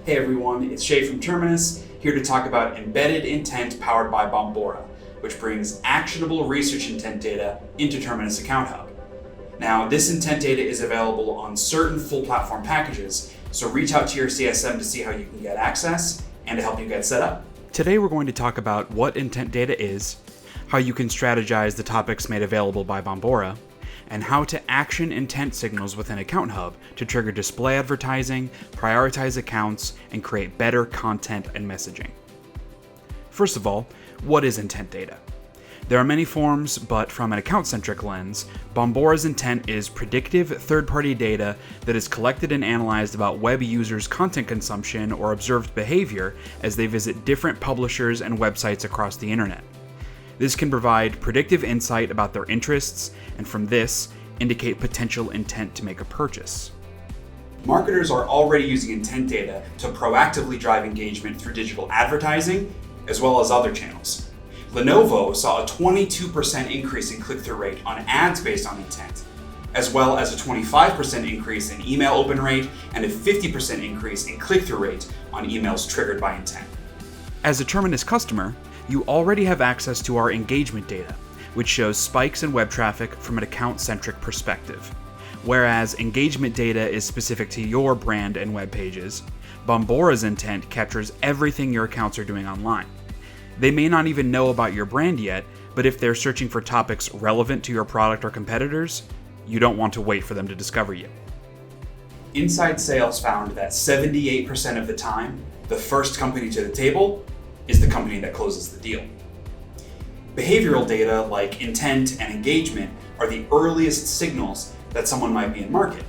Hey everyone, it's Shay from Terminus, here to talk about embedded intent powered by Bombora, which brings actionable research intent data into Terminus Account Hub. Now, this intent data is available on certain full platform packages, so reach out to your CSM to see how you can get access and to help you get set up. Today we're going to talk about what intent data is, how you can strategize the topics made available by Bombora, and how to action intent signals within Account Hub to trigger display advertising, prioritize accounts, and create better content and messaging. First of all, what is intent data? There are many forms, but from an account-centric lens, Bombora's intent is predictive third-party data that is collected and analyzed about web users' content consumption or observed behavior as they visit different publishers and websites across the internet. This can provide predictive insight about their interests, and from this, indicate potential intent to make a purchase. Marketers are already using intent data to proactively drive engagement through digital advertising, as well as other channels. Lenovo saw a 22% increase in click-through rate on ads based on intent, as well as a 25% increase in email open rate and a 50% increase in click-through rate on emails triggered by intent. As a Terminus customer, you already have access to our engagement data, which shows spikes in web traffic from an account-centric perspective. Whereas engagement data is specific to your brand and web pages, Bombora's intent captures everything your accounts are doing online. They may not even know about your brand yet, but if they're searching for topics relevant to your product or competitors, you don't want to wait for them to discover you. Inside Sales found that 78% of the time, the first company to the table is the company that closes the deal. Behavioral data like intent and engagement are the earliest signals that someone might be in market.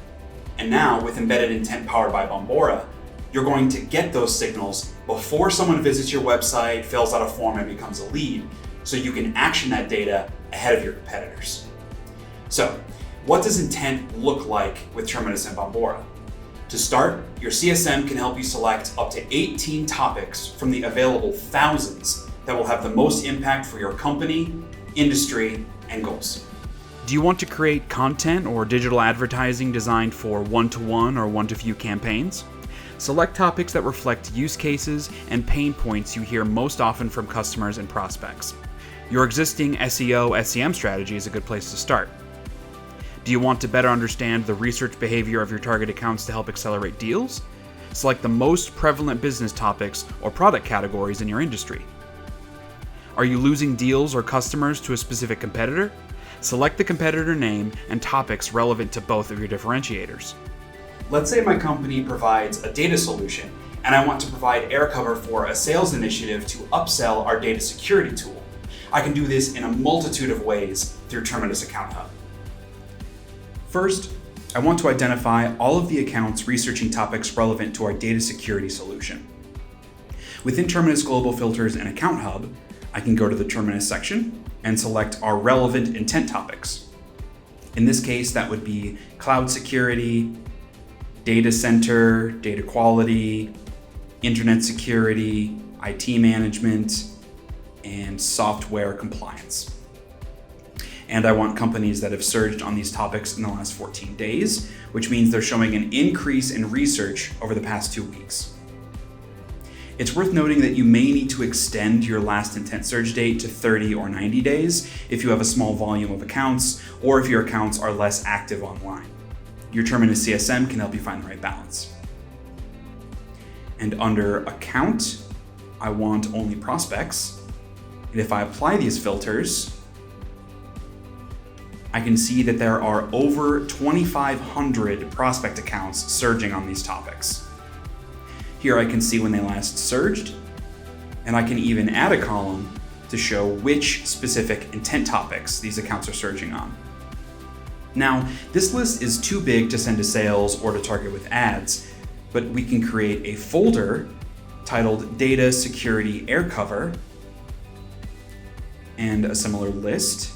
And now, with embedded intent powered by Bombora, you're going to get those signals before someone visits your website, fills out a form, and becomes a lead, so you can action that data ahead of your competitors. So, what does intent look like with Terminus and Bombora? To start, your CSM can help you select up to 18 topics from the available thousands that will have the most impact for your company, industry, and goals. Do you want to create content or digital advertising designed for one-to-one or one-to-few campaigns? Select topics that reflect use cases and pain points you hear most often from customers and prospects. Your existing SEO, SEM strategy is a good place to start. Do you want to better understand the research behavior of your target accounts to help accelerate deals? Select the most prevalent business topics or product categories in your industry. Are you losing deals or customers to a specific competitor? Select the competitor name and topics relevant to both of your differentiators. Let's say my company provides a data solution and I want to provide air cover for a sales initiative to upsell our data security tool. I can do this in a multitude of ways through Terminus Account Hub. First, I want to identify all of the accounts researching topics relevant to our data security solution. Within Terminus Global Filters and Account Hub, I can go to the Terminus section and select our relevant intent topics. In this case, that would be cloud security, data center, data quality, internet security, IT management, and software compliance. And I want companies that have surged on these topics in the last 14 days, which means they're showing an increase in research over the past 2 weeks. It's worth noting that you may need to extend your last intent surge date to 30 or 90 days if you have a small volume of accounts or if your accounts are less active online. Your Terminus CSM can help you find the right balance. And under Account, I want only prospects. And if I apply these filters, I can see that there are over 2,500 prospect accounts surging on these topics. Here I can see when they last surged, and I can even add a column to show which specific intent topics these accounts are surging on. Now, this list is too big to send to sales or to target with ads, but we can create a folder titled Data Security Air Cover and a similar list,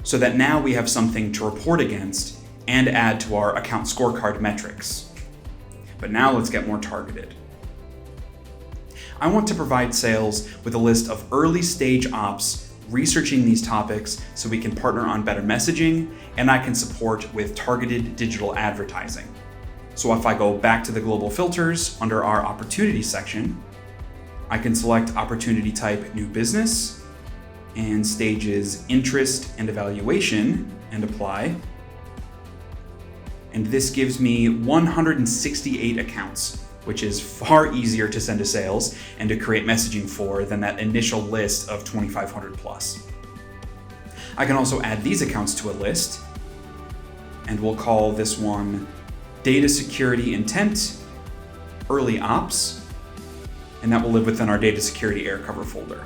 so that now we have something to report against and add to our account scorecard metrics. But now let's get more targeted. I want to provide sales with a list of early stage ops researching these topics so we can partner on better messaging, and I can support with targeted digital advertising. So if I go back to the global filters under our opportunity section, I can select opportunity type new business and stages interest and evaluation and apply. And this gives me 168 accounts, which is far easier to send to sales and to create messaging for than that initial list of 2,500 plus. I can also add these accounts to a list, and we'll call this one Data Security Intent Early Ops, and that will live within our Data Security Air Cover folder.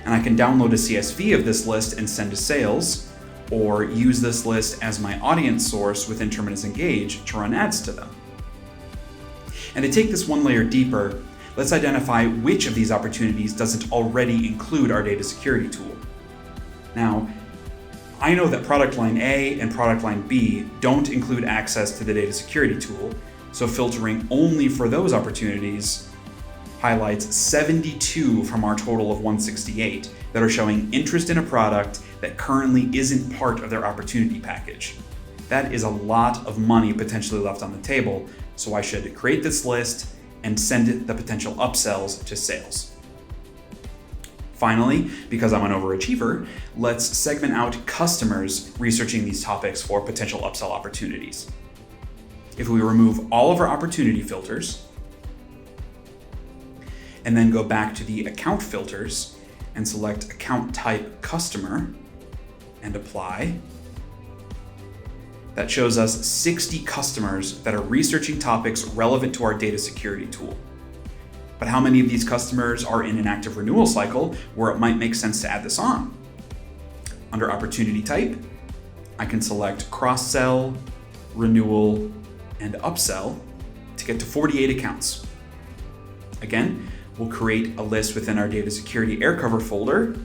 And I can download a CSV of this list and send to sales, or use this list as my audience source within Terminus Engage to run ads to them. And to take this one layer deeper, let's identify which of these opportunities doesn't already include our data security tool. Now, I know that product line A and product line B don't include access to the data security tool, so filtering only for those opportunities highlights 72 from our total of 168 that are showing interest in a product that currently isn't part of their opportunity package. That is a lot of money potentially left on the table, so I should create this list and send the potential upsells to sales. Finally, because I'm an overachiever, let's segment out customers researching these topics for potential upsell opportunities. If we remove all of our opportunity filters, and then go back to the account filters and select account type customer and apply, that shows us 60 customers that are researching topics relevant to our data security tool. But how many of these customers are in an active renewal cycle where it might make sense to add this on? Under opportunity type, I can select cross-sell, renewal, and upsell to get to 48 accounts. Again, we'll create a list within our Data Security Air Cover folder,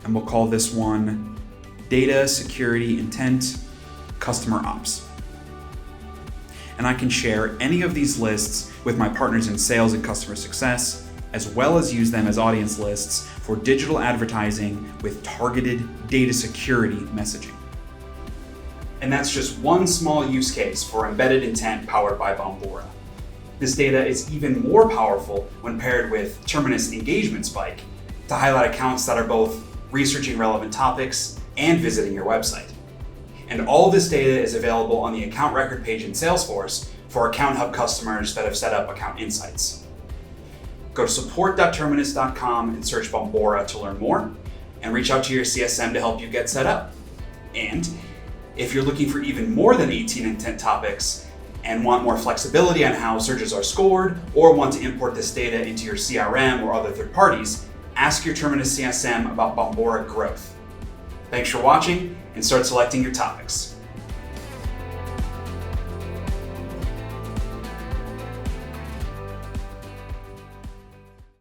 and we'll call this one Data Security Intent Customer Ops. And I can share any of these lists with my partners in sales and customer success, as well as use them as audience lists for digital advertising with targeted data security messaging. And that's just one small use case for embedded intent powered by Bombora. This data is even more powerful when paired with Terminus Engagement Spike to highlight accounts that are both researching relevant topics and visiting your website. And all this data is available on the account record page in Salesforce for Account Hub customers that have set up account insights. Go to support.terminus.com and search Bombora to learn more, and reach out to your CSM to help you get set up. And if you're looking for even more than 18 intent topics and want more flexibility on how searches are scored, or want to import this data into your CRM or other third parties, ask your Terminus CSM about Bombora growth. Thanks for watching, and start selecting your topics.